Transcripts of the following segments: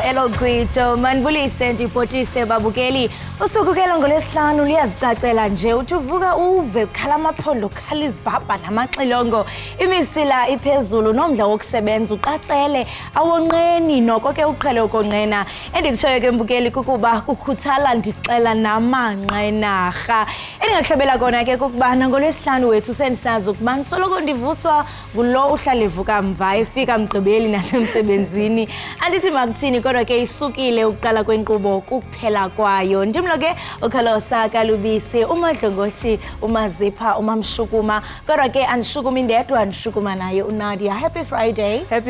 elogwito manibulise ndibhotise babukeli usuku ke ngoLwesihlanu liyazicacela nje uthi uvuka uve kukhala amaphondo kukhala izibhabha namaxilongo imisila iphezulu nomdla wokusebenza uqatsele awonqeni noko ke uqhele ukonqena endikutshoyo ke mbukeli kukuba kukhuthala ndixela namanqenarha endingahlebela kona ke kukubana ngoLwesihlanu wethu sendisazi ukuba soloko ndivuswa ngulo uhlala evuka mva efika mgqibeli nasemsebenzini andithi makuthini kodwa ke isukile ukuqala kwenkqubo kukuphela kwayo ndimlo ke ukhalosa kalubisi umadlongothi umazipha umamshukuma kodwa ke andishukumi ndedwa ndishukuma naye uNadia. Happy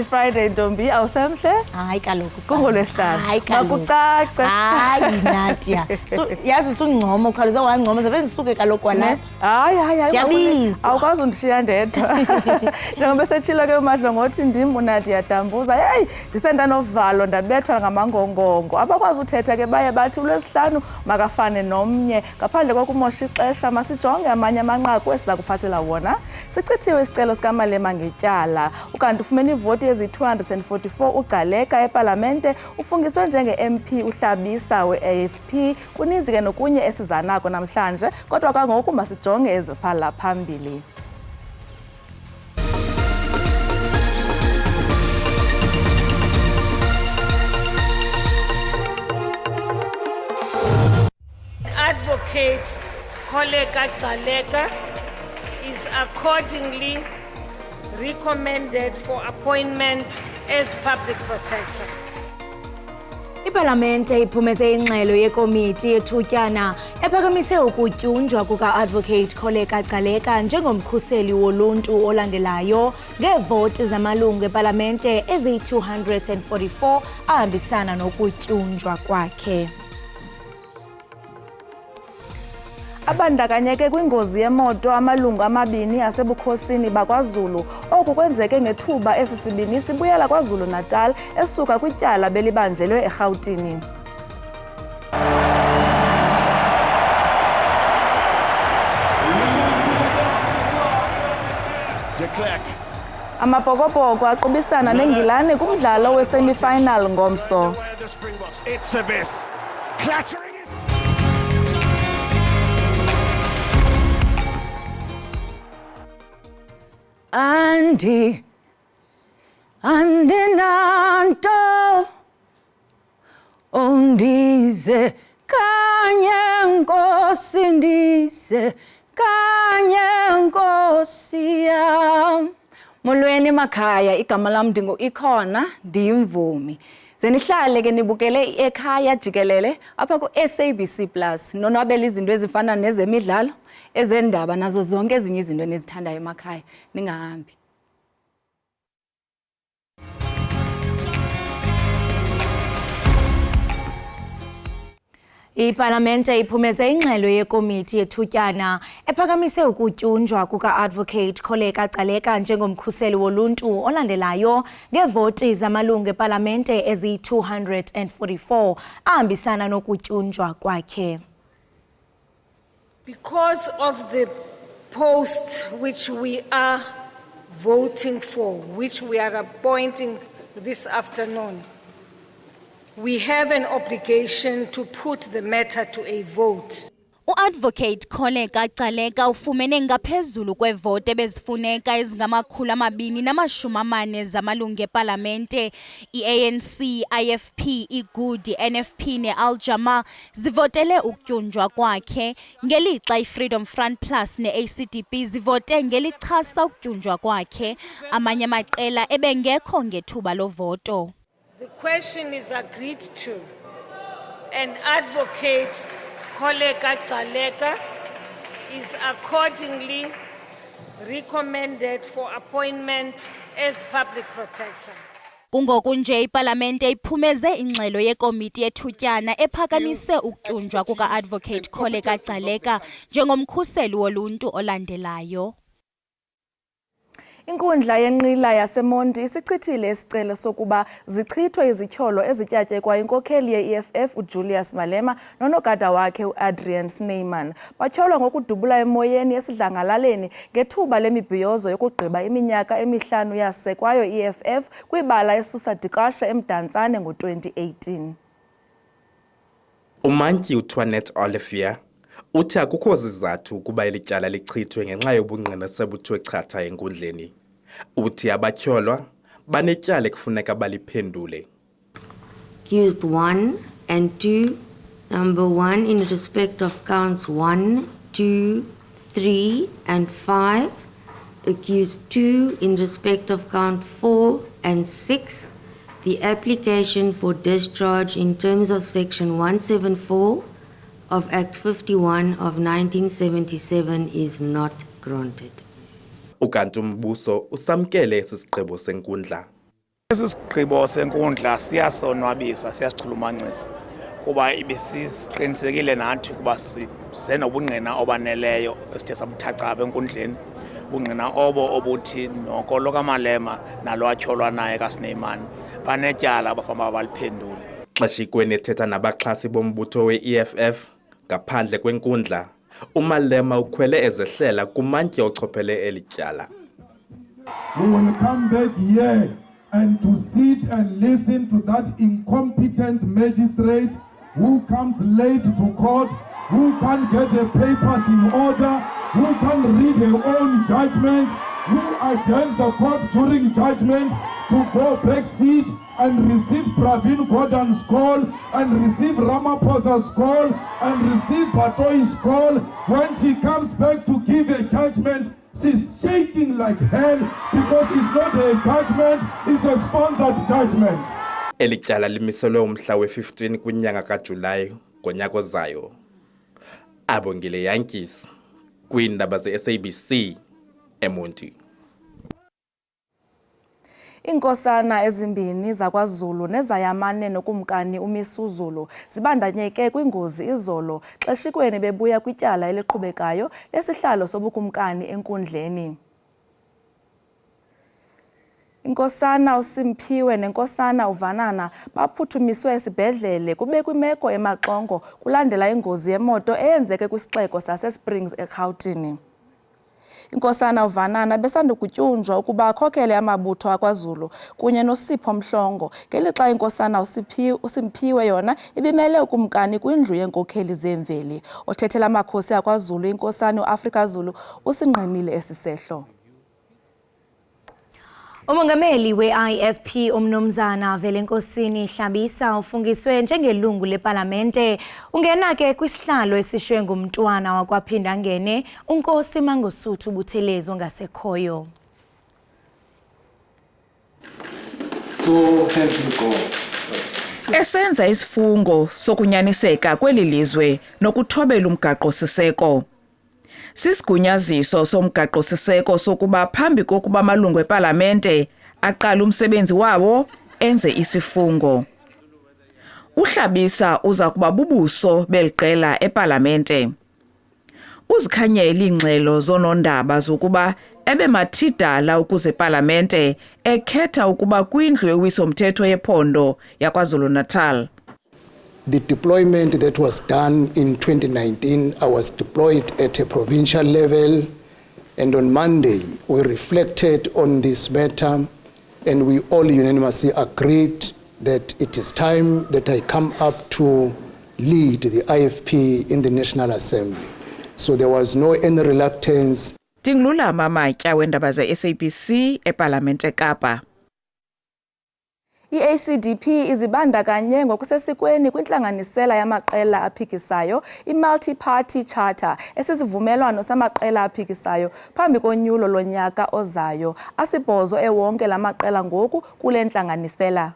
Friday Ntombi, awusemhle? Hayi kaloku kungoLwesihlanu makucace. Hayi Nadia so yazi sungcomo ukhaliza wangcomo zabe ndisuke kaloku kwana hayi awukwazi undishiya ndedwa njengoba setshilo ke umadlongothi ndim uNadia Dambuza hey ndisenda novalo ndabethwa ngamangongongo abakwazi uthetha ke baye bathi uLwesihlanu makafane nomnye ngaphandle kokumosha ixesha masijonge amanye amanqaku esiza kuphathela wona. Sichithiwe isicelo sikaMalema ngetyala ukanti ufumene ivoti ezi-244 uGcaleka epalamente ufungiswe njenge-MP uHlabisa we-AFP kuninzi ke nokunye esizanako namhlanje kodwa kangoku masijonge eziphala phambili. Advocate Jikelele is accordingly recommended for appointment as public protector. Ipalamente iphumeze ingxelo yekomiti yethutyana ephakamise ukutyunjwa kuka-Advocate Jikelele njengomkhuseli woluntu olandelayo ngeevoti zamalungu epalamente ezi-244 ahambisana nokutyunjwa kwakhe. Abandakanyeke kwingozi yemoto amalungu amabini asebukhosini bakwaZulu oku kwenzeke ngethuba esisibini sibuyela kwaZulu Natal esuka kwityala belibanjelwe eRhawutini. Amabhokobhoko aqubisana neNgilane kumdlalo we-semi-final ngomso. Andinanto undize kanye nkosi ndize kanye nkosi yam. Molweni makhaya igama lam Ikhona ndiyimvumi. Zenihlale ke nibukele Ekhaya Jikelele apha ku SABC Plus nonwabela izinto ezifana nezemidlalo ezendaba nazo zonke ezinye izinto enizithandayo emakhaya ningahambi. Ipalamente iphumeze ingxelo yekomiti yethutyana ephakamise ukutyunjwa kuka-Advocate Jikelele njengomkhuseli woluntu olandelayo ngeevoti zamalungu epalamente ezi-244 ahambisana nokutyunjwa kwakhe. Because of the post which we are voting for, which we are appointing this afternoon, we have an obligation to put the matter to a vote. U-Advocate Jikelele ufumene ngaphezulu kweevote ebezifuneka ezingama-240 zamalungu epalamente. I-ANC, IFP, iGood, NFP ne-Aljama zivotele ukutyunjwa kwakhe ngelixa iFreedom Front Plus ne-ACDP zivote ngelichasa ukutyunjwa kwakhe amanye amaqela ebengekho ngethuba lovoto. The question is agreed to and Advocate Jikelele is accordingly recommended for appointment as public protector. Kungoku nje ipalamente iphumeze ingxelo yekomiti yethutyana ephakamise ukutyunjwa kuka-Advocate Jikelele njengomkhuseli woluntu olandelayo. Inkundla yenqila yaseMonti isichithile isicelo sokuba zichithwe izityholo ezityatyekwa inkokheli ye-EFF uJulius Malema nonogada wakhe uAdrian Snyman. Batyholwa ngokudubula emoyeni esidlangalaleni ngethuba lemibhiyozo yokugqiba iminyaka emihlanu yasekwayo i-EFF kwibala eSusa-Dikashe eMdantsane ngo-2018. Umantyi uTwanette Olivier uthi akukho zizathu ukuba eli tyala lichithwe ngenxa yobungqina sebuthiwe chatha enkundleni. Uthi abatyholwa banetyala ekufuneka baliphendule. Accused 1 and 2, number 1 in respect of counts 1, 2, 3 and 5. Accused 2 in respect of count 4 and 6. The application for discharge in terms of section 174 of Act 51 of 1977 is not granted. Ukanti umbuso usamkele esi sigqibo senkundla. Esi sigqibo senkundla siyasonwabisa, siyasichulumancisa kuba ibesiqinisekile nathi kuba sisenobungqina obaneleyo esithe sabuthaca apha enkundleni. Ubungqina obuthi noko lo kaMalema nalo atyholwa naye kaSnyman banetyala abafana baliphendule. Xeshikweni ethetha nabaxhasi bombutho we-EFF ngaphandle kwenkundla, uMalema ukhwele ezehlela kumantyi ochophele eli tyala. We will come back here and to sit and listen to that incompetent magistrate who comes late to court, who can't get her papers in order, who can't read her own judgment, who adjourns the court during judgment to go back seat and receive Pravin Gordon's call, and receive Ramaphosa's call, and receive Batoi's call. When she comes back to give a judgment, she's shaking like hell because it's not a judgment, it's a sponsored judgment. Eli tyala limiselwe umhla we-15 kwinyanga kaJulayi ngonyaka ozayo. Abongile Yankees kwiindaba ze-SABC eMonti. Iinkosana ezimbini zakwaZulu nezayamane nokumkani uMisuzulu zibandanyeke kwingozi izolo xeshikweni bebuya kwityala eliqhubekayo lesihlalo sobukumkani enkundleni. Inkosana uSimphiwe nenkosana uVanana baphuthumiswe esibhedlele kube kwimeko emaxongo kulandela ingozi yemoto eyenzeke kwisixeko saseSprings eRhawutini. Inkosana uVanana besandukutyunjwa ukuba akhokele amabutho akwaZulu kunye noSipho Mhlongo ngelixa inkosana uSimphiwe yona ibimele ukumkani kwindlu yenkokheli zemveli. Othethela amakhosi akwaZulu inkosana uAfrika Zulu usingqinile esisehlo. Umongameli we-IFP umnumzana Velenkosini Hlabisa ufungiswe njengelungu lepalamente. Ungena ke kwisihlalo esishwe ngumntwana wakwaphinda ngene uNkosi Mangosuthu Buthelezo ngasekhoyo. So help you God. Esenza isifungo sokunyaniseka kweli lizwe nokuthobela umgaqo-siseko. Sisigunyaziso somgaqo-siseko sokuba phambi kokuba amalungu epalamente aqala umsebenzi wawo enze isifungo. uHlabisa uza kuba bubuso beliqela epalamente. Uzikhanyela iingxelo zonondaba zokuba ebemathidala ukuze epalamente ekhetha ukuba kwindlu yowiso-mthetho yephondo yaKwaZulu-Natal. The deployment that was done in 2019, I was deployed at a provincial level, and on Monday we reflected on this matter and we all unanimously agreed that it is time that I come up to lead the IFP in the National Assembly. So there was no any reluctance. Tinglulama Matya weendaba ze-SABC epalamente Kapa. I-ACDP izibandakanye ngokusesikweni kwintlanganisela yamaqela aphikisayo i-Multi-Party Charter esisivumelwano samaqela aphikisayo phambi konyulo lonyaka ozayo. Asibhozo ewonke lamaqela ngoku kule ntlanganisela.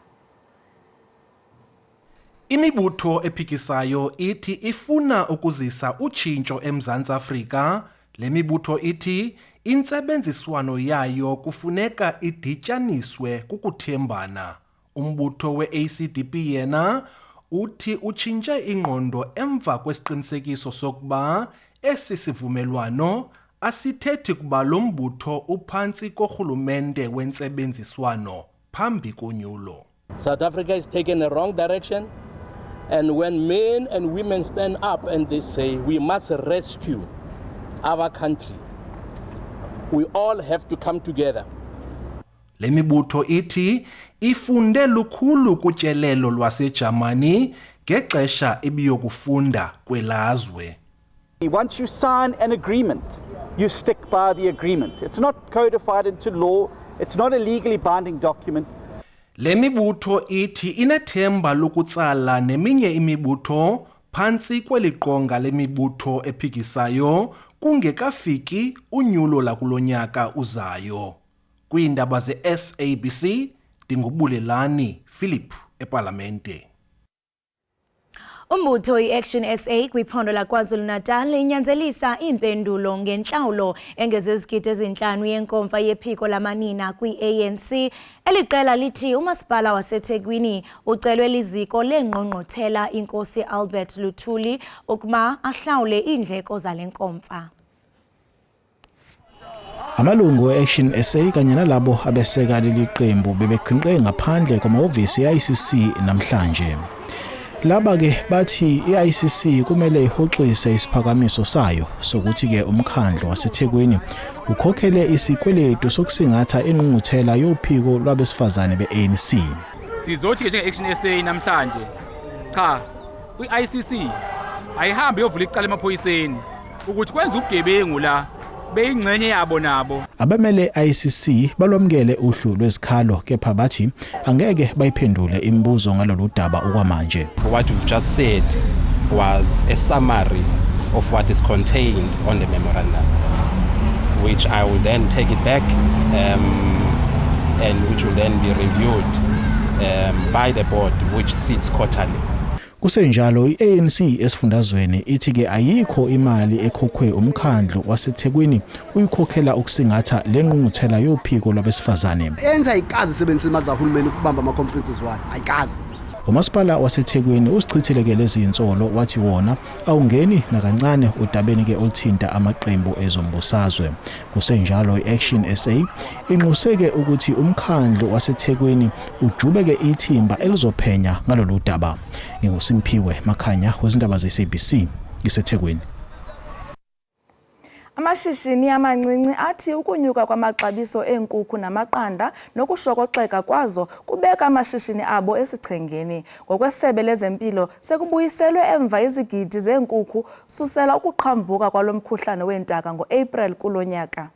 Imibutho ephikisayo ithi ifuna ukuzisa utshintsho eMzantsi Afrika. Le mibutho ithi intsebenziswano yayo kufuneka idityaniswe kukuthembana. Umbutho we-ACDP yena uthi utshintshe ingqondo emva kwesiqinisekiso sokuba esi sivumelwano asithethi kuba lo mbutho uphantsi korhulumente wentsebenziswano phambi konyulo. South Africa is taking a wrong direction, and when men and women stand up and they say we must rescue our country, we all have to come together. Le mibutho ithi ifunde lukhulu kutyelelo lwaseJamani ngexesha ebiyokufunda kwelazwe. Once you sign an agreement, you stick by the agreement. It's not codified into law. It's not a legally binding document. Le mibutho ithi inethemba lokutsala neminye imibutho phantsi kweliqonga lemibutho ephikisayo kungekafiki unyulo lakulonyaka uzayo. Kwiindaba ze-SABC, Dingubulelani Philip eParlamente. Umbutho i-Action SA kwiphondo laKwaZulu-Natal inyanzelisa iimpendulo ngentlawulo engezezigidi ezintlanu yenkomfa yephiko lamanina kwi-ANC. Eliqela lithi umasipala waseThekwini ucelwe liziko lengqongqothela inkosi Albert Luthuli ukuba ahlawule iindleko zale nkomfa. Amalungu e-Action SA kanye nalabo abeseka leli qembu bebeqhinqe ngaphandle kwamahhovisi e-ICC namhlanje. Laba ke bathi i-ICC kumele ihoxise isiphakamiso sayo sokuthi ke umkhandlo waseThekwini ukhokhele isikweletu sokusingatha ingqungquthela yophiko lwabesifazane be-ANC. Sizothi ke njenge-Action SA namhlanje cha kwi-ICC ayihambe yovula icala emaphoyiseni ukuthi kwenza ubugebengu la beyingcenye yabo nabo. Abamele ICC balwamkele uhlu lwezikhalo kepha bathi angeke bayiphendule imibuzo ngalolu daba okwamanje. What we've just said was a summary of what is contained on the memorandum, which I will then take it back and which will then be reviewed by the board, which sits quarterly. Kusenjalo i-ANC esifundazweni ithi ke ayikho imali ekhokhwe umkhandlo waseThekwini uyikhokhela ukusingatha lenqungquthela yophiko lwabesifazane. Enza ayikazi sebenzisa imali zahulumeni ukubamba ama conferences wani ayikazi. Umasipala waseThekwini usichithile ke lezi insolo wathi wona awungeni nakancane udabeni ke oluthinta amaqembu ezombusazwe. Kusenjalo i-Action SA inxuseke ukuthi umkhandlo waseThekwini ujubeke ithimba elizophenya ngalolu daba. NginguSimphiwe Makhanya wezindaba ze-SABC iseThekwini. Amashishini amancinci athi ukunyuka kwamaxabiso eenkukhu namaqanda nokushokoxeka kwazo kubeka amashishini abo esichengeni. Ngokwesebe lezempilo sekubuyiselwe emva izigidi zeenkukhu susela ukuqhambuka kwalomkhuhlane wentaka ngo-April kulonyaka.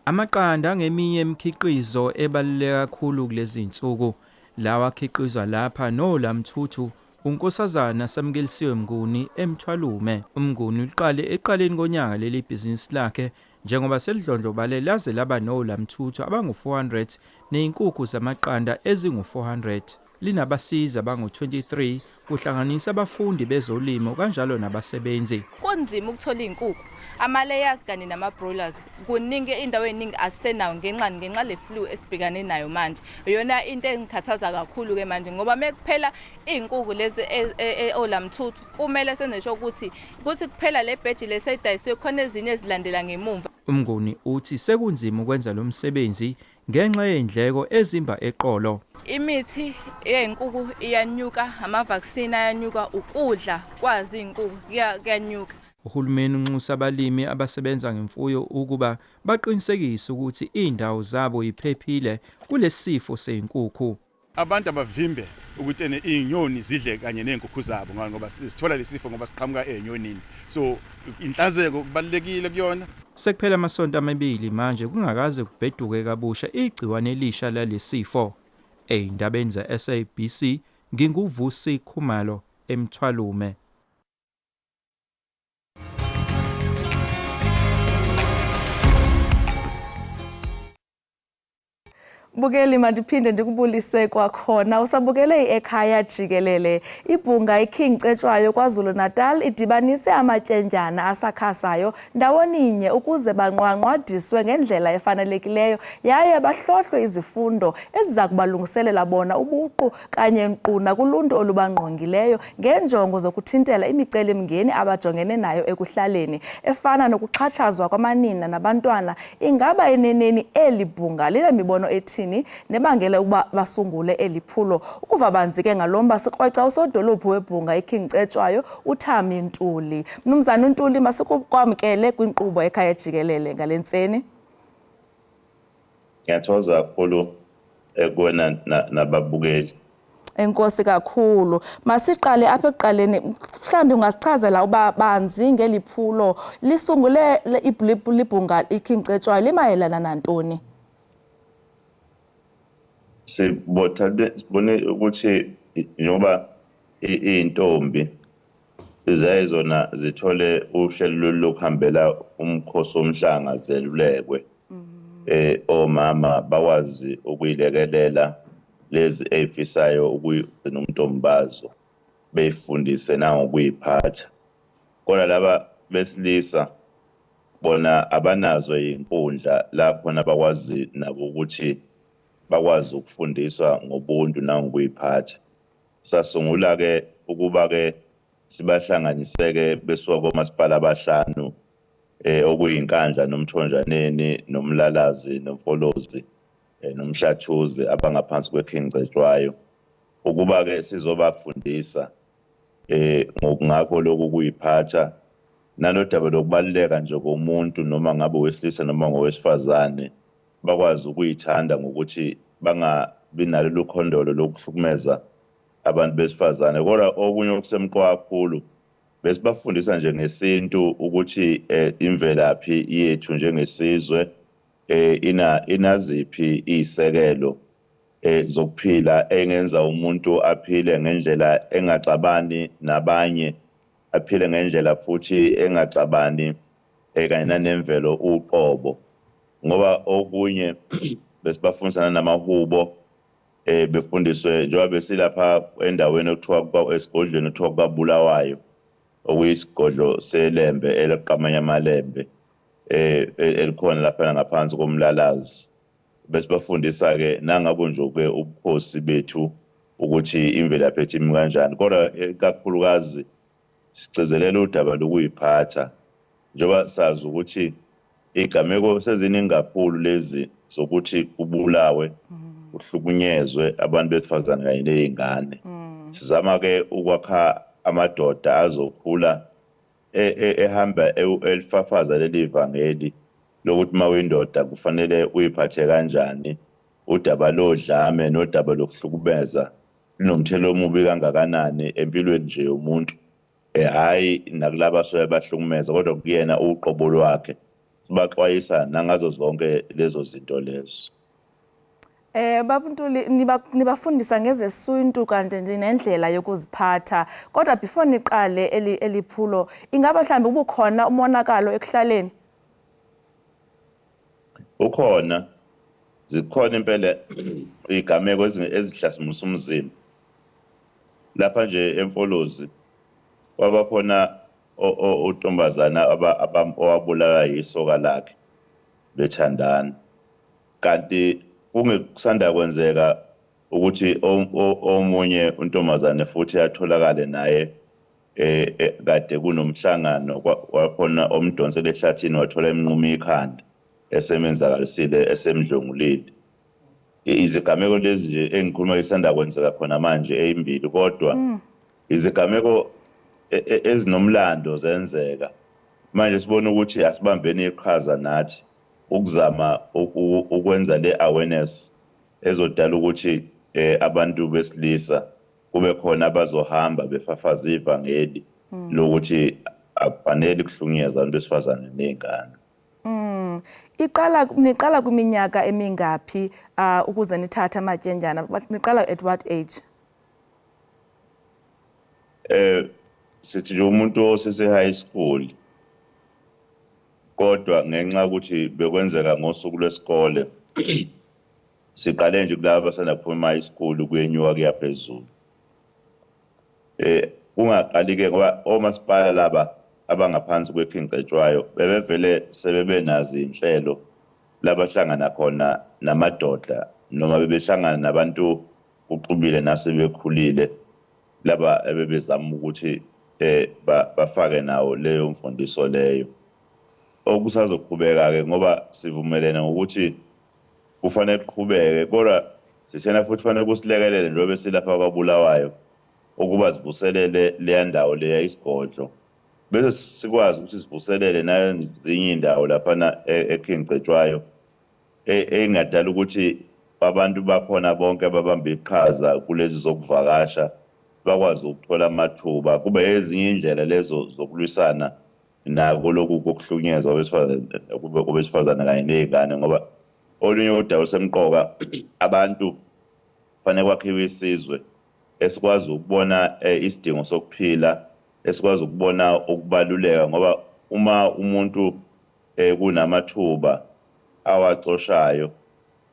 Amaqanda ngeminye imikhiqizo ebaluleke kakhulu kulezi insuku. Lawa akhiqizwa lapha nolamthuthu unkosazana Samkelisiwe Mnguni eMthwalume. Umnguni uqale eqaleni konyaka leli bhizinisi lakhe njengoba selidlondlobale laze laba nolamthuthu abangu-400 nezinkukhu zamaqanda ezingu-400. Linabasiza abangu-23 kuhlanganisa abafundi bezolimo kanjalo nabasebenzi. Kunzima ukuthola izinkukhu, ama-layers kanye nama-broilers. Kuningi indawo eningi asisenayo ngenxa le flu esibhekane nayo manje. Yona into engikhathaza kakhulu ke manje ngoba mekuphela izinkukhu lezi olamthuthu kumele senesho ukuthi kuphela le bheji lesedayisiwe khona ezinye ezilandela ngemumva. Umnguni uthi sekunzima ukwenza lo msebenzi ngenxa yezindleko ezimba eqolo. Imithi yezinkukhu iyanyuka, ama-vaccine ayanyuka, ukudla kwazi izinkukhu kuyanyuka. Uhulumeni unxusa abalimi abasebenza ngemfuyo ukuba baqinisekise ukuthi indawo zabo iphephile kulesifo sezinkukhu. Abantu abavimbe ukuthi izinyoni zidle kanye nezinkukhu zabo ngoba sithola lesifo ngoba siqhamuka ezinyonini. So inhlanzeko kubalekile kuyona. Sekuphela amasonto amabili manje kungakaze kubheduke kabusha igciwane elisha lalesifo. Eindabeni ze-SABC nginguVusi Khumalo eMthwalume. Bukeli mandiphinde ndikubulise kwakhona usabukele Ekhaya Jikelele ibhunga ikhinkcetshwayo kwaZulu Natal idibanise amatyendyana asakhasayo ndawoninye ukuze banqwanqwadiswe ngendlela efanelekileyo yaye bahlohlwe izifundo eziza kubalungiselela bona ubuqu kanye nkquna kuluntu olubangqongileyo ngenjongo zokuthintela imicelimngeni abajongene nayo ekuhlaleni efana nokuxhatshazwa kwamanina nabantwana. Ingaba eneneni eli bhunga linemibono ethini nebangela ukuba basungule eliphulo? Ukuva banzi ke ngalomba sikrweca usodolophu webhunga ikhinkcetshwayo uThami Ntuli. Mnumzana uNtuli, masikukwamkele kwinkqubo Ekhaya Jikelele ngalentseni. Ngiyathokoza kakhulu kuwena nababukeli. Enkosi kakhulu. Masiqale apha ekuqaleni, mhlawumbi ungasichazela uba banzi ngeliphulo lisungule ibhunga ikhinkcetshwayo limayelana nantoni? Sibone ukuthi njengoba intombi zayizona zithole uhlelo lokuhambela umkhosi womhlanga zelulekwe, omama bawazi ukuyilekelela lezi ezifisayo ukugcina untombi bazo beyifundise nangokuyiphatha. Kodwa laba besilisa bona abanazo inkundla lapho nabakwazi nabo ukuthi bakwazi ukufundiswa ngobuntu nangokuyiphatha. Sasungula ke ukuba ke sibahlanganiseke besuka komasipala abahlanu okuyinkandla nomthonjaneni nomlalazi nomfolozi nomhlathuze abangaphansi kwekhinkcetshwayo ukuba ke sizobafundisa ngakho lokhu kuyiphatha nanodaba lokubaluleka nje komuntu noma ngabe wesilisa noma ngowesifazane bakwazi ukuyithanda ngokuthi bangabi nalolu khondolo lokuhlukumeza abantu besifazane. Kodwa okunye okusemqoka kakhulu besibafundisa nje ngesintu ukuthi imvelaphi yethu njengesizwe inaziphi izisekelo zokuphila engenza umuntu aphile ngendlela engaxabani nabanye, aphile ngendlela futhi engaxabani kanye nanemvelo uqobo. Ngoba okunye besibafundisana namahubo befundiswe njengoba besilapha endaweni okuthiwa esigodlweni okuthiwa kwaBulawayo okuyisigodlo selembe eliqamanya amalembe elikhona lapha ngaphansi komlalazi. Besibafundisa ke nangabo nje ke ubukhosi bethu ukuthi imvelaphi yethu imi kanjani. Kodwa kakhulukazi sicezelela udaba lokuyiphatha njengoba sazi ukuthi igameko seziningi kakhulu lezi zokuthi kubulawe kuhlukunyezwe abantu besifazane kanye nezingane. Sizama ke ukwakha amadoda azokhula ehamba elifafaza leli ivangeli lokuthi mawuyindoda kufanele uyiphathe kanjani, udaba lodlame nodaba lokuhlukumeza linomthelo omubi kangakanani empilweni nje yomuntu, hayi nakulaba soye bahlukumeza kodwa kuyena uqobo lwakhe. Sibaxwayisa nangazo zonke lezo zinto lezo. Baba Ntuli, nibafundisa ngezesintu kanti nendlela yokuziphatha. Kodwa before niqale eliphulo, ingaba mhlawumbe ubukhona umonakalo ekuhlaleni? Ukhona. Zikhona impela igameko ezihlasimulisa umzimba. Lapha nje emfolozi wabakhona uNtombazana owabulala yisoka lakhe bethandana. Kanti kungekusanda kwenzeka ukuthi omunye uNtombazane futhi atholakale naye kade kunomhlangano wakhona omdonsele ehlathini wathola emnquma ikhanda esemenzakalisile esemdlongulile. Izigameko lezi nje engikhuluma isanda kwenzeka khona manje ezimbili kodwa izigameko ezinomlando zenzeka. Manje sibona ukuthi asibambeni iqhaza nathi ukuzama ukwenza le awareness ezodala ukuthi abantu besilisa kube khona abazohamba befafaza ivangeli lokuthi akufanele kuhlukunyezwe abantu besifazane nezingane. Niqala kwiminyaka emingaphi ukuze nithathe amatyendyana? Niqala at what age? Sithi nje umuntu osese high school kodwa ngenxa ukuthi bekwenzeka ngosuku lwesikole siqale nje kulabo abasandaphuma isikole kuyenyuka kuyaphezulu. Ungaqali-ke ngoba omasipala laba abangaphansi kwekhingcetshwayo bebevele sebebenazo inhlelo labahlangana khona namadoda noma bebehlangana nabantu uqubile nasebekhulile laba ebebezama ukuthi bafake nawo leyo mfundiso leyo. Okusazoqhubeka-ke ngoba sivumelene ngokuthi kufanele kuqhubeke, kodwa sithena futhi kufanele kusilekelele njengoba silapha kwaBulawayo ukuba sivuselele leya ndawo leya isigodlo, bese sikwazi ukuthi sivuselele nazinye indawo laphana ekhingcetshwayo engadala ukuthi abantu bakhona bonke ababamba iqhaza kulezi zokuvakasha bakwazi ukuthola amathuba, kube ezinye indlela lezo zokulwisana nako lokhu kokuhlukunyezwa kwabesifazane kanye nezingane. Ngoba olunye udaba olusemqoka, abantu kufanele kwakhiwe isizwe esikwazi ukubona isidingo sokuphila, esikwazi ukubona ukubaluleka, ngoba uma umuntu kunamathuba awacoshayo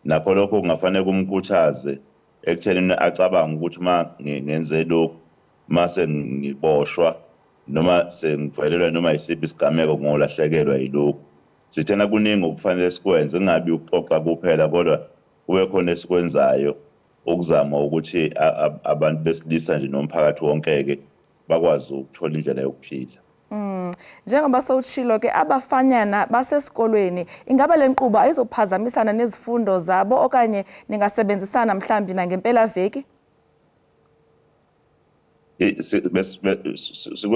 nakho lokho kungafanele kumkhuthaze ekuthenini acabanga ukuthi uma ngenze lokhu, mase ngiboshwa noma sengivelelwa noma yisiphi isigameko ngolahlekelwa yilokhu. Sithena kuningi okufanele sikwenze, kungabi ukuxoxa kuphela kodwa kube khona esikwenzayo ukuzama ukuthi abantu besilisa nje nomphakathi wonke-ke bakwazi ukuthola indlela yokuphila. Njengoba sowutshilo-ke abafanyana basesikolweni, ingaba le nkqubo ayizophazamisana nezifundo zabo okanye ningasebenzisana mhlawumbi nangempelaveki?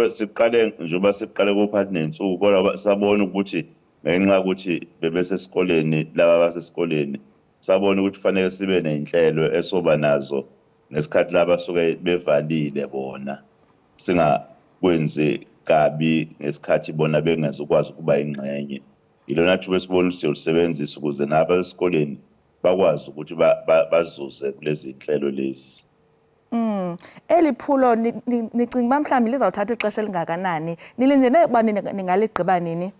Siqale njengoba siqale kuphathi nensuku, kodwa sabona ukuthi ngenxa yokuthi bebesesikoleni laba basesikoleni, sabona ukuthi kufanele sibe nenhlelo esoba nazo ngesikhathi laba suke bevalile bona, singakwenzi kabi ngesikhathi bona bengezukwazi ukuba ingxenye. Ilona thuba esibona ukuthi siyolisebenzisa ukuze nabo esikoleni bakwazi ukuthi bazuze kulezi nhlelo lezi. Eli phulo nicinga uba mhlawumbi lizawuthatha ixesha elingakanani? Nilindele uba ningaligqiba nini?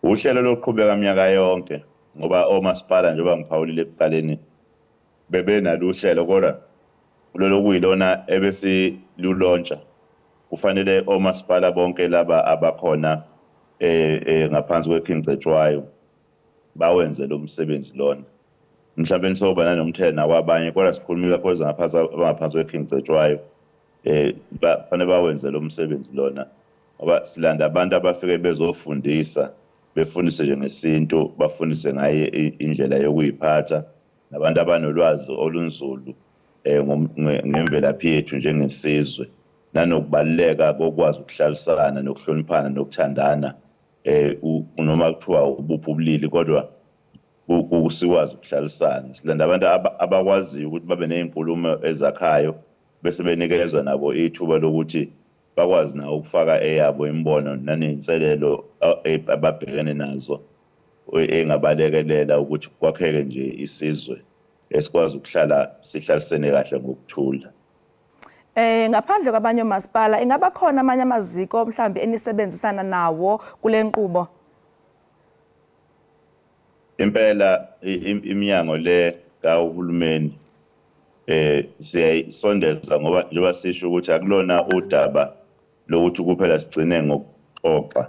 Uhlelo lokuqhubeka minyaka yonke ngoba omasipala njengoba ngiphawulile ekuqaleni bebenalo uhlelo, kodwa lolo kuyilona ebesilulontsha. Kufanele omasipala bonke laba abakhona ngaphansi kwekhingcetshwayo bawenze lo msebenzi lona. Mhlawumbe soba nanomthelo nakwabanye, kodwa sikhuluma kakhulu ngaphansi kwekhingcetshwayo kufanele bawenze lo msebenzi lona, ngoba silanda abantu abafike bezofundisa, befundise nje ngesintu, bafundise ngaye indlela yokuyiphatha, nabantu abanolwazi olunzulu ngemvelaphi yethu njengesizwe, nanokubaluleka kokwazi ukuhlalisana nokuhloniphana nokuthandana, noma kuthiwa ubuphi ubulili kodwa sikwazi ukuhlalisana. Silanda abantu abakwaziyo ukuthi babe nezinkulumo ezakhayo bese benikezwa nabo ithuba lokuthi bakwazi nawo ukufaka eyabo imbono naney'nselelo ababhekene nazo engabalekelela ukuthi kwakheke nje isizwe esikwazi ukuhlala sihlalisene kahle ngokuthula. Ngaphandle kwabanye omasipala, ingaba khona amanye amaziko mhlawumbi enisebenzisana nawo kule nkqubo? Impela iminyango le kahulumeni siyayisondeza ngoba njengoba sisho ukuthi akulona udaba lokuthi kuphela sigcine ngokuxoxa,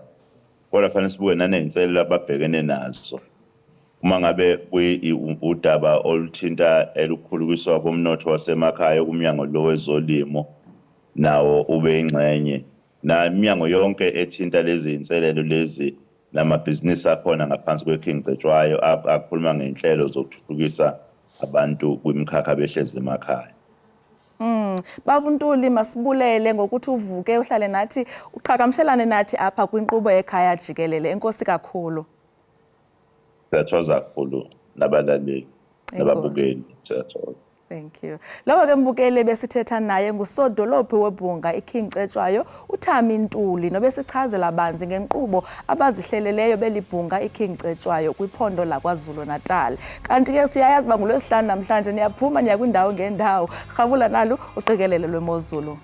kodwa fanele sibuke naney'nselelo ababhekene nazo. Uma ngabe udaba oluthinta elukhulukiswa komnotho wasemakhaya, umnyango lo wezolimo nawo ube ingxenye, na iminyango yonke ethinta lezi inselelo lezi namabhizinisi akhona ngaphansi kwekhingcetshwayo akhuluma ngenhlelo zokuthuthukisa abantu kwimikhakha behlezi emakhaya. Baba uNtuli, masibulele ngokuthi uvuke uhlale nathi uqhagamshelane nathi apha kwinkqubo Ekhaya Jikelele. Enkosi kakhulu. Siyathokoza kakhulu nabalaleli nababukeli, siyathokoza. Thank you. Lowo ke mbukeli besithetha naye ngusodolophi webhunga ikhingcetshwayo uThami Ntuli, nobesichazela banzi ngenkqubo abazihleleleyo belibhunga ikhingcetshwayo kwiphondo laKwaZulu Natal. Kanti ke siyayazi ba nguLwesihlanu namhlanje niyaphuma niya kwindawo ngendawo. Rhabula nalo uqikelelo lwemozulu.